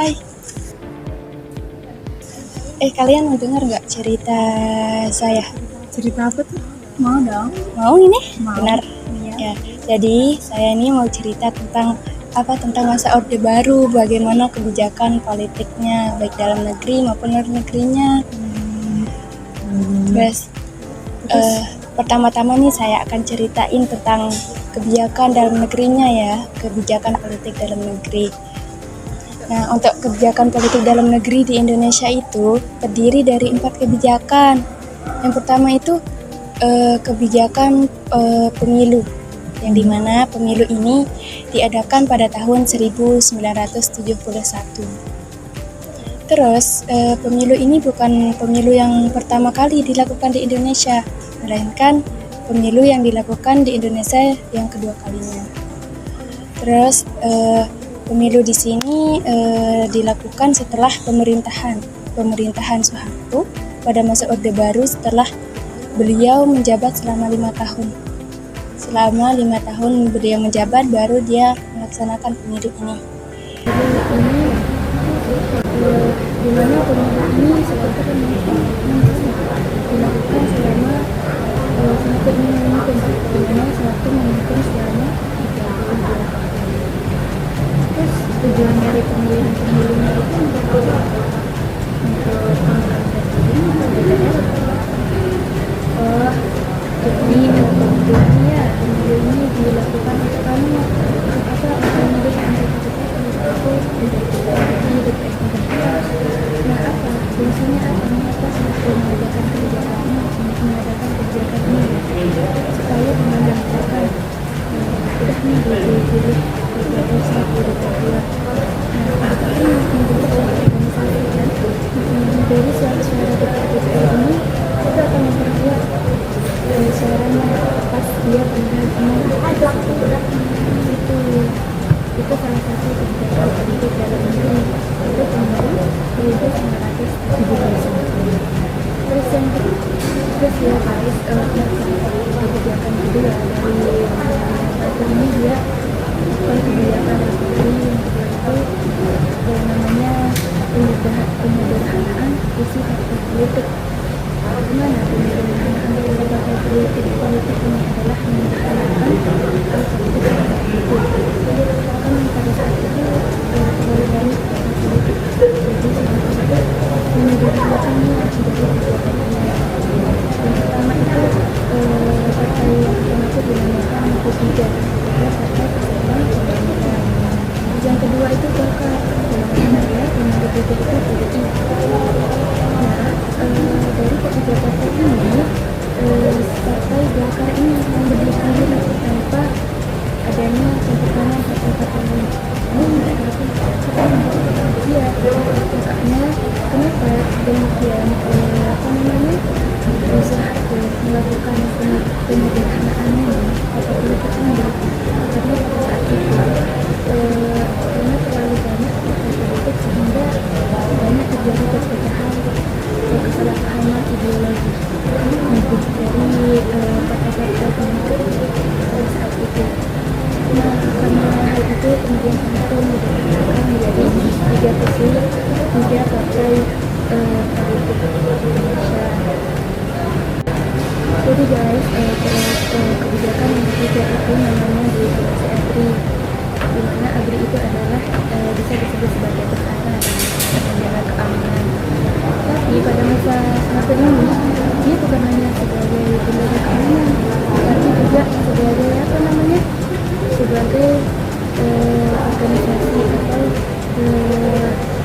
Hai, kalian mau dengar nggak cerita saya? Cerita apa tuh? Mau dong. Mau ini? Mau. Benar. Iya. Ya, jadi saya ini mau cerita tentang masa Orde Baru, bagaimana kebijakan politiknya baik dalam negeri maupun luar negerinya. Terus pertama-tama nih saya akan ceritain tentang kebijakan dalam negerinya ya, kebijakan politik dalam negeri. Nah, untuk kebijakan politik dalam negeri di Indonesia itu terdiri dari 4 kebijakan. Yang pertama itu kebijakan pemilu, yang dimana pemilu ini diadakan pada tahun 1971. Terus pemilu ini bukan pemilu yang pertama kali dilakukan di Indonesia, melainkan pemilu yang dilakukan di Indonesia yang kedua kalinya. Terus pemilu di sini dilakukan setelah pemerintahan Soeharto pada masa Orde Baru setelah beliau menjabat selama 5 tahun. Selama 5 tahun beliau menjabat baru dia melaksanakan pemilu ini. Dimana pemilu ini seperti dilakukan selama sewaktu memimpin selama 3 tahun. Terus tujuan dari pemilihan pemilunya itu untuk pemilihan presiden atau DPR. Jadi tujuannya pemilu ini dilakukan untuk kamu memilih anggota fungsinya apa mengadakan kebijakan ini supaya menegakkan sudah nih dipilih dari suara-suara DPR ini itu akan memperkuat suaranya pas dia itu salah satu kebijakan politik dalam negeri itu pemilu 1971. Terus yang terus ya guys, kebijakan kedua dari satu ini dia kebijakan dari yang kedua itu namanya penyederhanaan isi partai politik. Gimana penyederhanaan isi partai politik ini adalah menyederhanakan politik kan pada saat itu terlalu banyak partai politik, jadi menyederhanakannya dari kebijakan yang pertama itu partai yang itu dinamakan P3 Partai Persatuan Pembangunan. Yang kedua itu Golkar, yang ketiga itu PDI. Nah, dari ketiga partai ini partai Golkar ini yang berdiri sendiri tanpa adanya campur partai-partai lain. Iya, makanya kenapa demikian Soeharto melakukan penyederhanaan atau politik ini karena pada saat itu karena terlalu banyak partai politik sehingga banyak terjadi perpecahan atau kesalahpahaman ideologi dari partai-partai politik pada saat itu. Nah, karena hal itu kemudian Soeharto mendirikan menjadi 3 partai politik Indonesia. Jadi guys, kebijakan yang ketiga itu namanya delegasi ABRI, di mana ABRI itu adalah bisa disebut sebagai perkara dan menjaga keamanan. Tapi pada masa ini dia bukan hanya sebagai penjaga keamanan, tapi juga sebagai organisasi atau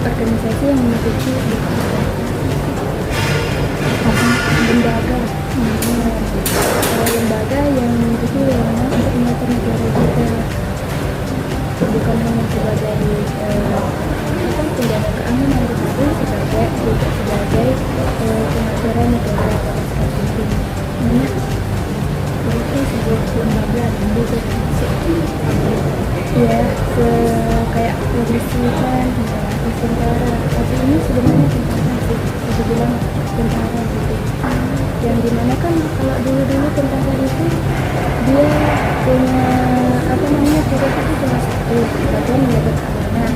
organisasi yang memiliki lembaga yang memiliki wewenang untuk mengatur negara juga, bukan hanya sebagai penjaga keamanan, tetapi sebagai pengaturan negara pada saat itu. Mana itu sebuah lembaga gitu ya, kayak polisi kan, tentara, tapi ini sebenarnya tentara sih, bisa bilang tentara gitu. Yang dimana kan kalau dulu tentara itu dia punya tugas itu cuma satu, bagian menjaga keamanan.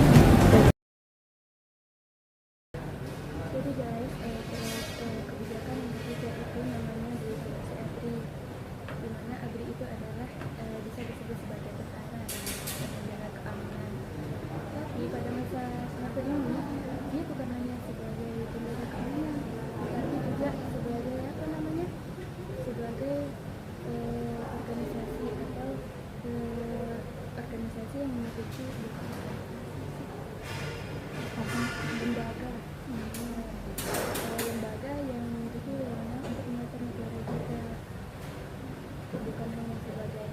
itu apa lembaga lembaga yang memiliki wewenang untuk mengatur negara juga, bukan hanya sebagai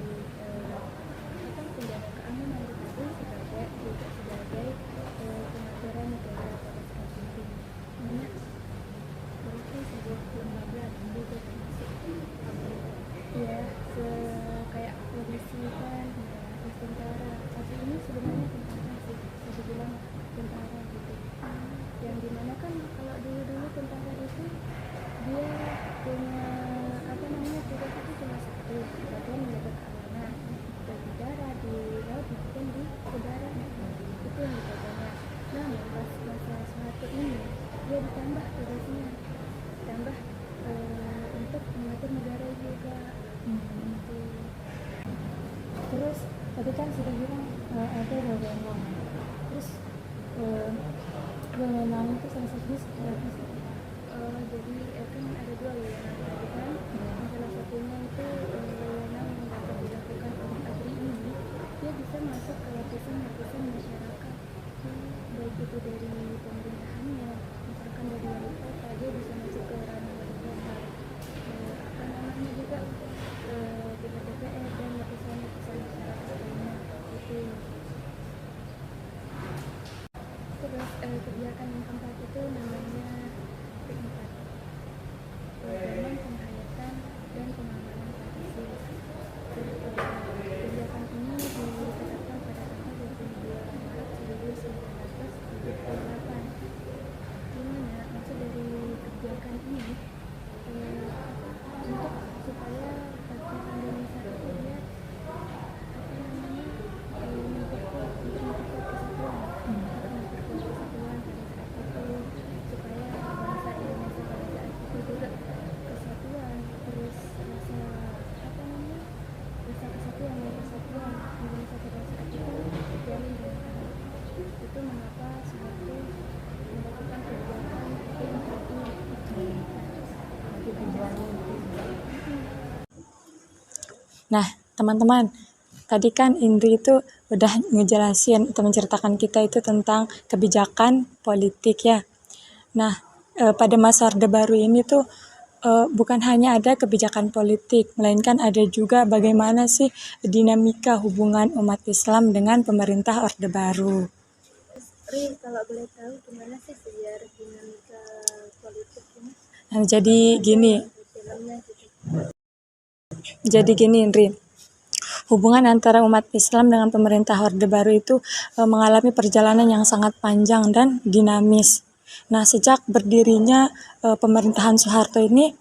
penjaga keamanan, tetapi sebagai pengaturan negara pada saat penting. Namanya berarti sebuah lembaga gitu termasuk ya kayak polisi kan, tentara. Tapi ini sebenarnya tentara sih, bisa dibilang tentara gitu. Yang dimana kan kalau dulu tentara itu dia punya tugas itu cuma satu, sebagai menjaga keamanan di udara, di laut maupun di udara, itu yang dijaganya. Namun pas masa Soeharto ini dia ditambah tugasnya, ditambah untuk mengatur negara juga. Terus tadi kan sudah bilang ada wewenang, terus wewenang itu salah satunya seperti apa sih? Jadi kan ada dua wewenang tadi kan. Salah satunya itu wewenang yang dapat dilakukan oleh ABRI ini, dia bisa masuk ke lapisan masyarakat, baik itu dari pemerintahannya, misalkan dari wali kota, dia bisa masuk ke ranah wali kota, juga DPR dan lapisan masyarakat lainnya itu. Terus kebijakan yang keempat itu namanya P4, Program Penghayatan dan Pengamanan Tradisi. Kebijakan ini ditetapkan pada tanggal 22 Maret 1978. Dimana maksud dari kebijakan ini untuk supaya rakyat Indonesia itu dia memperkuat kesatuan pada saat itu, supaya bangsa Indonesia pada saat itu juga kesatuan, terus rasa kesatuan Indonesia pada saat itu terjalin dengan baik. Itu mengapa Soeharto melakukan kebijakan ini. Nah, teman-teman, tadi kan Indri itu udah ngejelasin atau menceritakan kita itu tentang kebijakan politik ya. Nah, pada masa Orde Baru ini tuh bukan hanya ada kebijakan politik, melainkan ada juga bagaimana sih dinamika hubungan umat Islam dengan pemerintah Orde Baru. Kalau boleh tahu gimana sih sejarah dinamika politik ini? Nah, jadi gini Indri, hubungan antara umat Islam dengan pemerintah Orde Baru itu mengalami perjalanan yang sangat panjang dan dinamis. Nah, sejak berdirinya pemerintahan Soeharto ini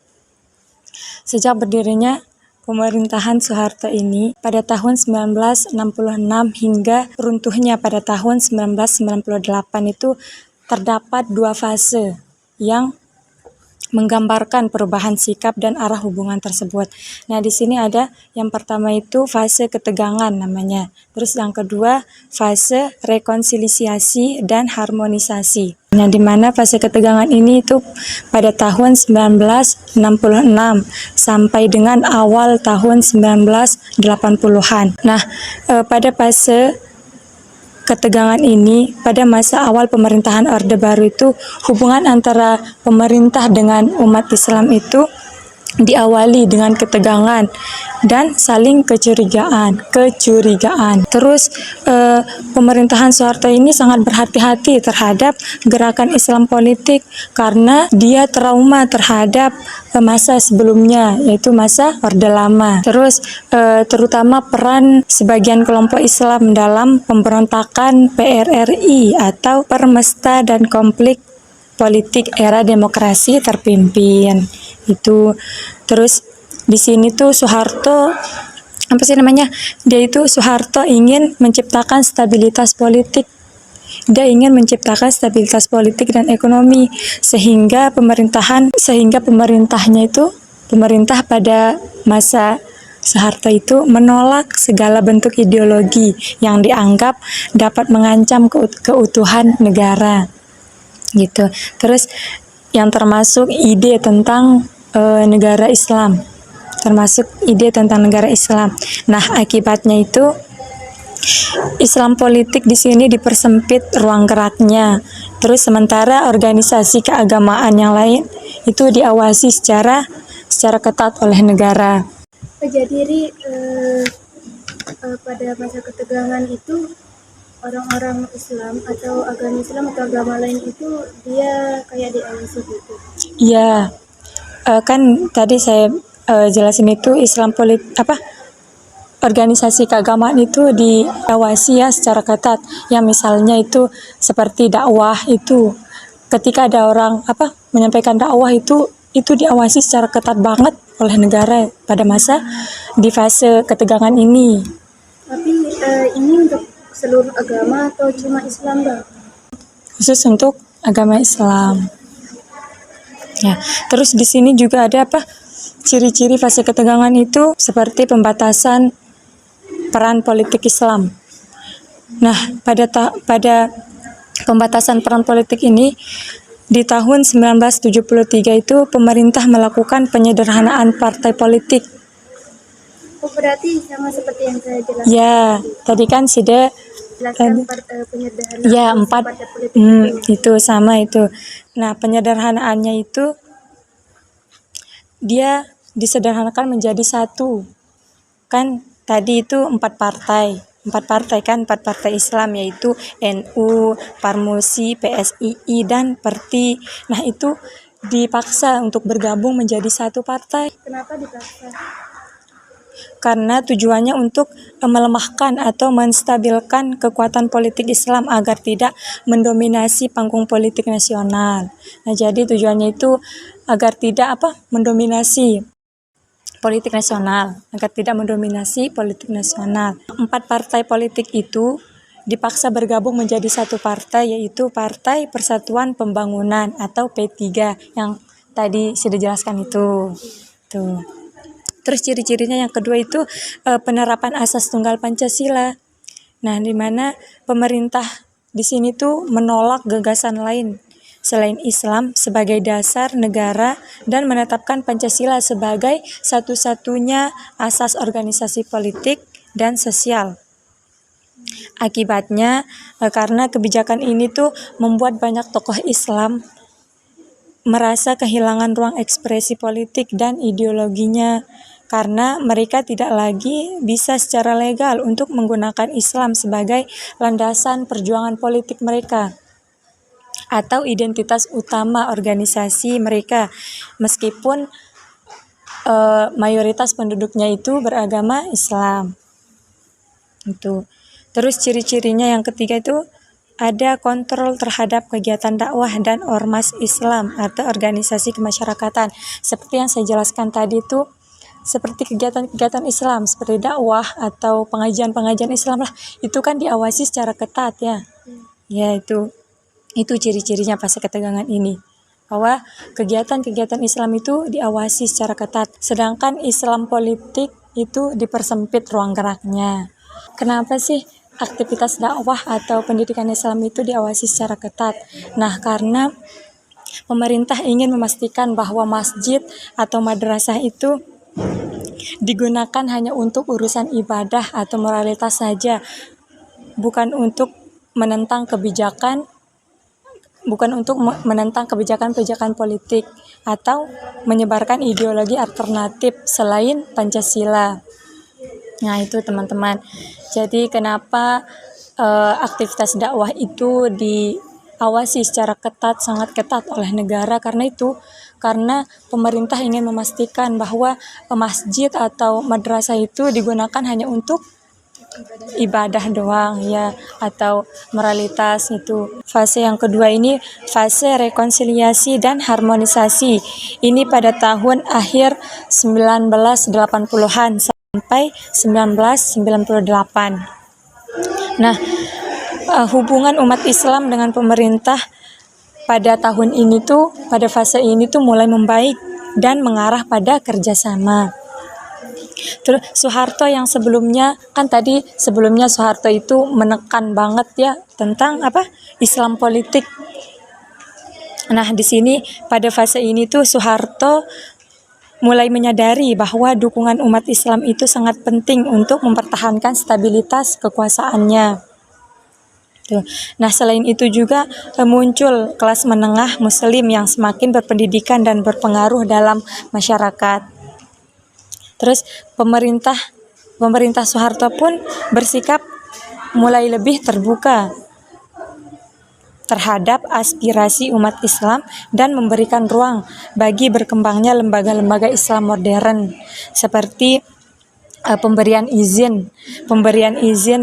pada tahun 1966 hingga runtuhnya pada tahun 1998 itu terdapat dua fase yang menggambarkan perubahan sikap dan arah hubungan tersebut. Nah, di sini ada yang pertama itu fase ketegangan namanya. Terus yang kedua fase rekonsiliasi dan harmonisasi. Nah, di mana fase ketegangan ini itu pada tahun 1966 sampai dengan awal tahun 1980-an. Nah, pada fase ketegangan ini pada masa awal pemerintahan Orde Baru itu hubungan antara pemerintah dengan umat Islam itu diawali dengan ketegangan dan saling kecurigaan. Terus pemerintahan Soeharto ini sangat berhati-hati terhadap gerakan Islam politik karena dia trauma terhadap masa sebelumnya, yaitu masa Orde Lama. Terus terutama peran sebagian kelompok Islam dalam pemberontakan PRRI atau Permesta dan Konflik Politik Era Demokrasi Terpimpin. Itu terus di sini tuh Soeharto ingin menciptakan stabilitas politik. Dia ingin menciptakan stabilitas politik dan ekonomi sehingga pemerintah pada masa Soeharto itu menolak segala bentuk ideologi yang dianggap dapat mengancam keutuhan negara gitu. Terus yang termasuk ide tentang negara Islam. Nah, akibatnya itu Islam politik di sini dipersempit ruang geraknya. Terus sementara organisasi keagamaan yang lain itu diawasi secara ketat oleh negara. Jadi pada masa ketegangan itu orang-orang Islam atau agama lain itu dia kayak diawasi gitu. Iya, kan tadi saya jelasin itu Islam organisasi keagamaan itu diawasi ya secara ketat. Ya misalnya itu seperti dakwah itu, ketika ada orang menyampaikan dakwah itu diawasi secara ketat banget oleh negara pada masa di fase ketegangan ini. Tapi ini untuk seluruh agama atau cuma Islam, Bang? Khusus untuk agama Islam. Ya, terus di sini juga ada ciri-ciri fase ketegangan itu seperti pembatasan peran politik Islam. Nah, pada pembatasan peran politik ini di tahun 1973 itu pemerintah melakukan penyederhanaan partai politik. Oh, berarti sama seperti yang saya jelaskan. Ya, tadi kan sudah Jelaskan penyederhanaan ya 4 partai politik itu sama itu. Nah, penyederhanaannya itu dia disederhanakan menjadi satu. Kan tadi itu 4 partai kan, 4 partai Islam yaitu NU, Parmusi, PSII dan Perti. Nah, itu dipaksa untuk bergabung menjadi satu partai. Kenapa dipaksa? Karena tujuannya untuk melemahkan atau menstabilkan kekuatan politik Islam agar tidak mendominasi panggung politik nasional. Nah, jadi tujuannya itu agar tidak mendominasi politik nasional, agar tidak mendominasi politik nasional. 4 partai politik itu dipaksa bergabung menjadi satu partai, yaitu Partai Persatuan Pembangunan atau P3 yang tadi sudah jelaskan itu. Tuh. Terus ciri-cirinya yang kedua itu penerapan asas tunggal Pancasila. Nah, di mana pemerintah di sini tuh menolak gagasan lain selain Islam sebagai dasar negara dan menetapkan Pancasila sebagai satu-satunya asas organisasi politik dan sosial. Akibatnya, karena kebijakan ini tuh membuat banyak tokoh Islam merasa kehilangan ruang ekspresi politik dan ideologinya, karena mereka tidak lagi bisa secara legal untuk menggunakan Islam sebagai landasan perjuangan politik mereka atau identitas utama organisasi mereka, meskipun mayoritas penduduknya itu beragama Islam. Itu. Terus ciri-cirinya yang ketiga itu ada kontrol terhadap kegiatan dakwah dan ormas Islam atau organisasi kemasyarakatan. Seperti yang saya jelaskan tadi itu, seperti kegiatan-kegiatan Islam seperti dakwah atau pengajian-pengajian Islam lah, itu kan diawasi secara ketat ya. Ya, itu ciri-cirinya fase ketegangan ini, bahwa kegiatan-kegiatan Islam itu diawasi secara ketat, sedangkan Islam politik itu dipersempit ruang geraknya. Kenapa sih aktivitas dakwah atau pendidikan Islam itu diawasi secara ketat? Nah, karena pemerintah ingin memastikan bahwa masjid atau madrasah itu digunakan hanya untuk urusan ibadah atau moralitas saja, bukan untuk menentang kebijakan politik atau menyebarkan ideologi alternatif selain Pancasila. Nah, itu teman-teman. Jadi kenapa aktivitas dakwah itu diawasi secara ketat, sangat ketat oleh negara, karena pemerintah ingin memastikan bahwa masjid atau madrasah itu digunakan hanya untuk ibadah doang ya, atau moralitas itu. Fase yang kedua ini fase rekonsiliasi dan harmonisasi. Ini pada tahun akhir 1980-an sampai 1998. Nah, hubungan umat Islam dengan pemerintah pada tahun ini tuh, pada fase ini tuh mulai membaik dan mengarah pada kerjasama. Terus Soeharto yang sebelumnya Soeharto itu menekan banget ya tentang Islam politik. Nah, di sini pada fase ini tuh Soeharto mulai menyadari bahwa dukungan umat Islam itu sangat penting untuk mempertahankan stabilitas kekuasaannya. Tuh. Nah, selain itu juga muncul kelas menengah Muslim yang semakin berpendidikan dan berpengaruh dalam masyarakat. Terus pemerintah Soeharto pun bersikap mulai lebih terbuka terhadap aspirasi umat Islam dan memberikan ruang bagi berkembangnya lembaga-lembaga Islam modern seperti pemberian izin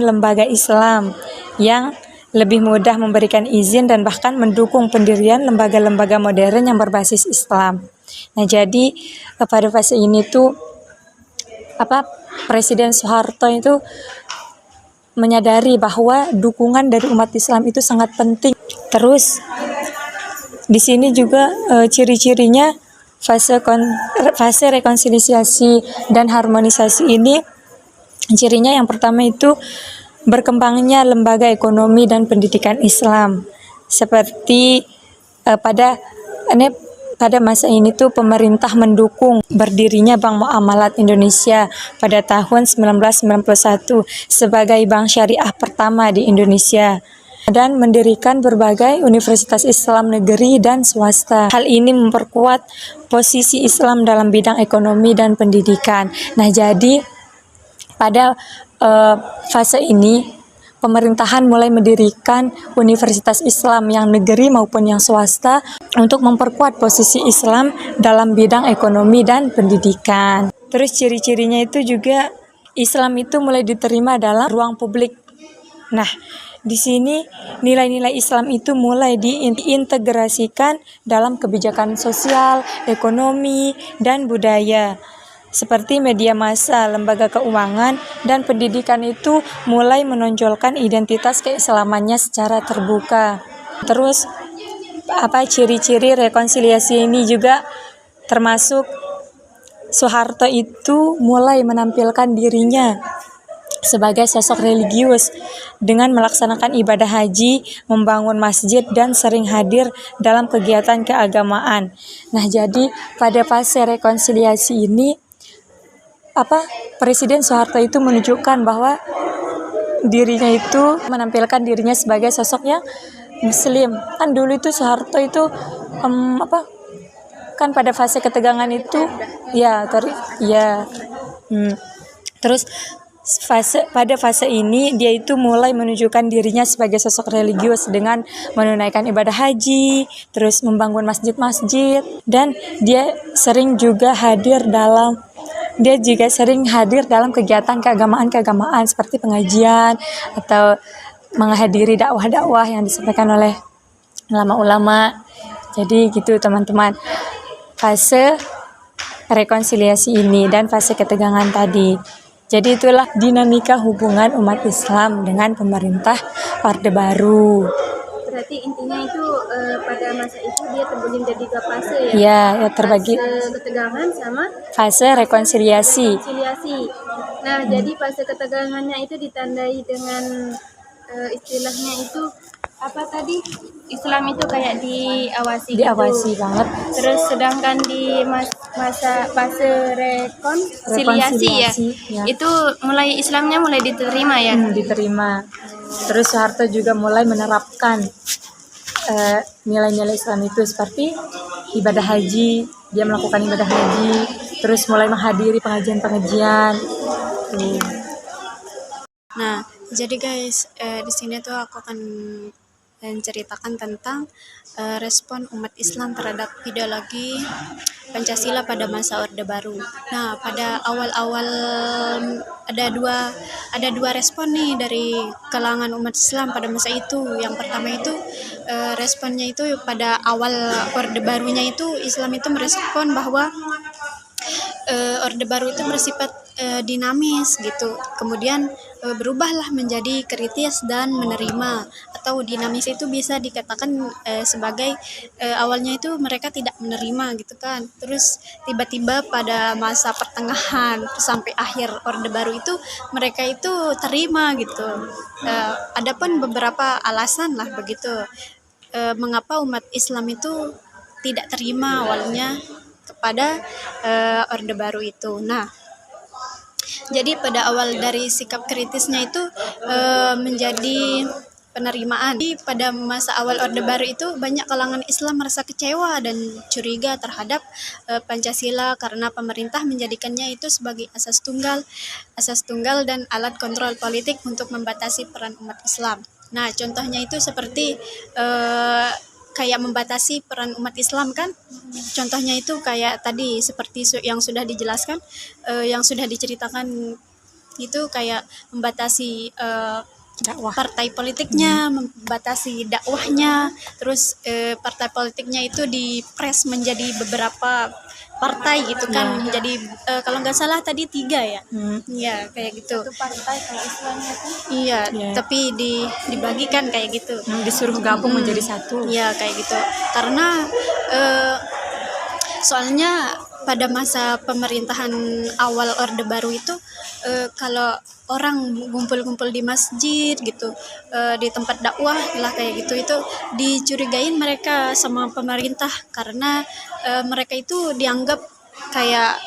lembaga Islam yang lebih mudah memberikan izin dan bahkan mendukung pendirian lembaga-lembaga modern yang berbasis Islam. Nah, jadi pada fase ini tuh Presiden Soeharto itu menyadari bahwa dukungan dari umat Islam itu sangat penting. Terus di sini juga ciri-cirinya fase rekonsiliasi dan harmonisasi ini, cirinya yang pertama itu berkembangnya lembaga ekonomi dan pendidikan Islam. Seperti pada masa ini tuh pemerintah mendukung berdirinya Bank Muamalat Indonesia pada tahun 1991 sebagai bank syariah pertama di Indonesia dan mendirikan berbagai universitas Islam negeri dan swasta. Hal ini memperkuat posisi Islam dalam bidang ekonomi dan pendidikan. Nah, jadi pada fase ini pemerintahan mulai mendirikan universitas Islam yang negeri maupun yang swasta untuk memperkuat posisi Islam dalam bidang ekonomi dan pendidikan. Terus ciri-cirinya itu juga Islam itu mulai diterima dalam ruang publik. Nah, di sini nilai-nilai Islam itu mulai diintegrasikan dalam kebijakan sosial, ekonomi, dan budaya. Seperti media massa, lembaga keuangan, dan pendidikan itu mulai menonjolkan identitas keislamannya secara terbuka. Terus ciri-ciri rekonsiliasi ini juga termasuk Soeharto itu mulai menampilkan dirinya sebagai sosok religius dengan melaksanakan ibadah haji, membangun masjid, dan sering hadir dalam kegiatan keagamaan. Nah, jadi pada fase rekonsiliasi ini Presiden Soeharto itu menunjukkan bahwa dirinya itu menampilkan dirinya sebagai sosok yang Muslim. Kan dulu itu Soeharto itu kan pada fase ketegangan itu terus pada fase ini dia itu mulai menunjukkan dirinya sebagai sosok religius dengan menunaikan ibadah haji, terus membangun masjid-masjid, dan dia juga sering hadir dalam kegiatan keagamaan seperti pengajian atau menghadiri dakwah-dakwah yang disampaikan oleh ulama-ulama. Jadi gitu teman-teman, fase rekonsiliasi ini dan fase ketegangan tadi. Jadi itulah dinamika hubungan umat Islam dengan pemerintah Orde Baru. Berarti intinya itu pada masa itu dia terbagi menjadi 2 fase ya? Iya, ya terbagi. Fase ketegangan sama fase rekonsiliasi. Nah, jadi fase ketegangannya itu ditandai dengan istilahnya itu apa tadi? Islam itu kayak diawasi Diawasi banget. Terus sedangkan di masa fase rekonsiliasi ya, itu Islamnya mulai diterima ya? Diterima. Terus Soeharto juga mulai menerapkan nilai-nilai Islam itu seperti ibadah haji. Dia melakukan ibadah haji, terus mulai menghadiri pengajian-pengajian. Nah, jadi guys, di sini tuh aku akan menceritakan tentang respon umat Islam terhadap ideologi Pancasila pada masa Orde Baru. Nah, pada awal-awal ada dua respon nih dari kalangan umat Islam pada masa itu. Yang pertama itu responnya itu pada awal Orde Barunya itu Islam itu merespon bahwa Orde Baru itu bersifat dinamis gitu. Kemudian berubahlah menjadi kritis dan menerima, atau dinamis itu bisa dikatakan sebagai awalnya itu mereka tidak menerima gitu kan. Terus tiba-tiba pada masa pertengahan sampai akhir Orde Baru itu mereka itu terima gitu. Adapun beberapa alasan lah begitu mengapa umat Islam itu tidak terima awalnya kepada Orde Baru itu. Nah, jadi pada awal dari sikap kritisnya itu menjadi penerimaan. Jadi pada masa awal Orde Baru itu banyak kalangan Islam merasa kecewa dan curiga terhadap Pancasila karena pemerintah menjadikannya itu sebagai asas tunggal dan alat kontrol politik untuk membatasi peran umat Islam. Nah, contohnya itu seperti kayak membatasi peran umat Islam kan. Contohnya itu kayak tadi seperti yang sudah dijelaskan, yang sudah diceritakan itu kayak membatasi dakwah. partai politiknya, membatasi dakwahnya, terus partai politiknya itu dipres menjadi beberapa partai gitu kan, menjadi kalau nggak salah tadi 3 ya, iya kayak gitu. Satu partai kalau Islamnya kan. Iya, Iya. tapi dibagikan kayak gitu. Disuruh gabung menjadi satu. Iya kayak gitu. Karena soalnya pada masa pemerintahan awal Orde Baru itu kalau orang ngumpul-ngumpul di masjid gitu, di tempat dakwah lah kayak gitu, itu dicurigain mereka sama pemerintah karena mereka itu dianggap kayak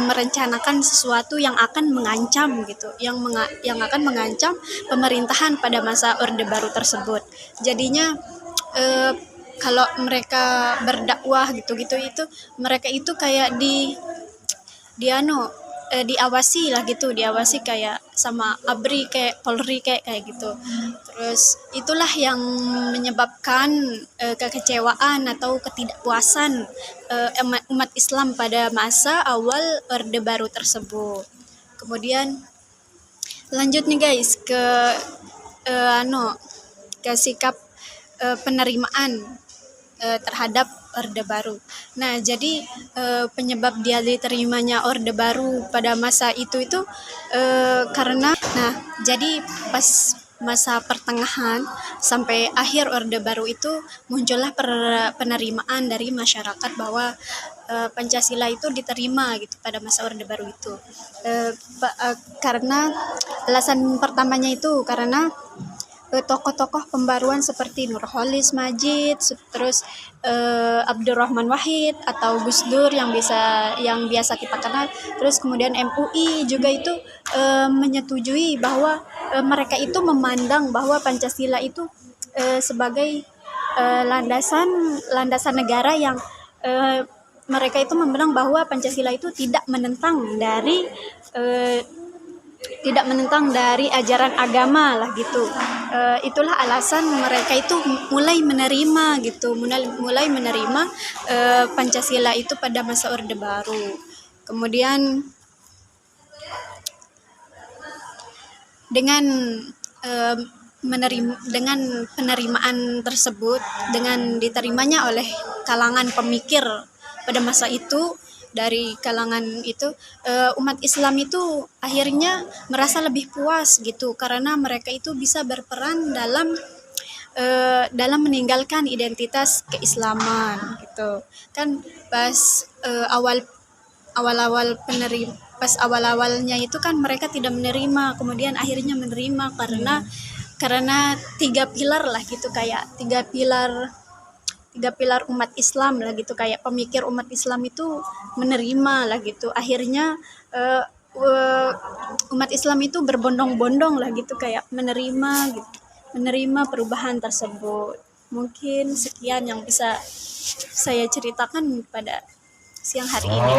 merencanakan sesuatu yang akan mengancam gitu, yang akan mengancam pemerintahan pada masa Orde Baru tersebut. Jadinya kalau mereka berdakwah gitu-gitu itu mereka itu kayak diawasi lah gitu, diawasi kayak sama ABRI, kayak Polri kayak gitu. Terus itulah yang menyebabkan kekecewaan atau ketidakpuasan umat Islam pada masa awal Orde Baru tersebut. Kemudian lanjut nih guys ke sikap penerimaan terhadap Orde Baru. Nah, jadi penyebab dia diterimanya Orde Baru pada masa itu karena, jadi pas masa pertengahan sampai akhir Orde Baru itu muncullah penerimaan dari masyarakat bahwa Pancasila itu diterima gitu pada masa Orde Baru itu. Karena alasan pertamanya itu karena tokoh-tokoh pembaruan seperti Nurholis Majid, terus Abdurrahman Wahid atau Gus Dur yang biasa kita kenal, terus kemudian MUI juga itu menyetujui bahwa mereka itu memandang bahwa Pancasila itu sebagai landasan negara yang mereka itu memandang bahwa Pancasila itu tidak menentang dari ajaran agama lah gitu. Itulah alasan mereka itu mulai menerima Pancasila itu pada masa Orde Baru. Kemudian dengan penerimaan tersebut, dengan diterimanya oleh kalangan pemikir pada masa itu, dari kalangan itu umat Islam itu akhirnya merasa lebih puas gitu karena mereka itu bisa berperan dalam meninggalkan identitas keislaman gitu kan. Pas awalnya itu kan mereka tidak menerima, kemudian akhirnya menerima karena 3 pilar lah gitu, kayak 3 pilar umat Islam lah gitu, kayak pemikir umat Islam itu menerima lah gitu. Akhirnya umat Islam itu berbondong-bondong lah gitu, kayak menerima perubahan tersebut. Mungkin sekian yang bisa saya ceritakan pada siang hari ini.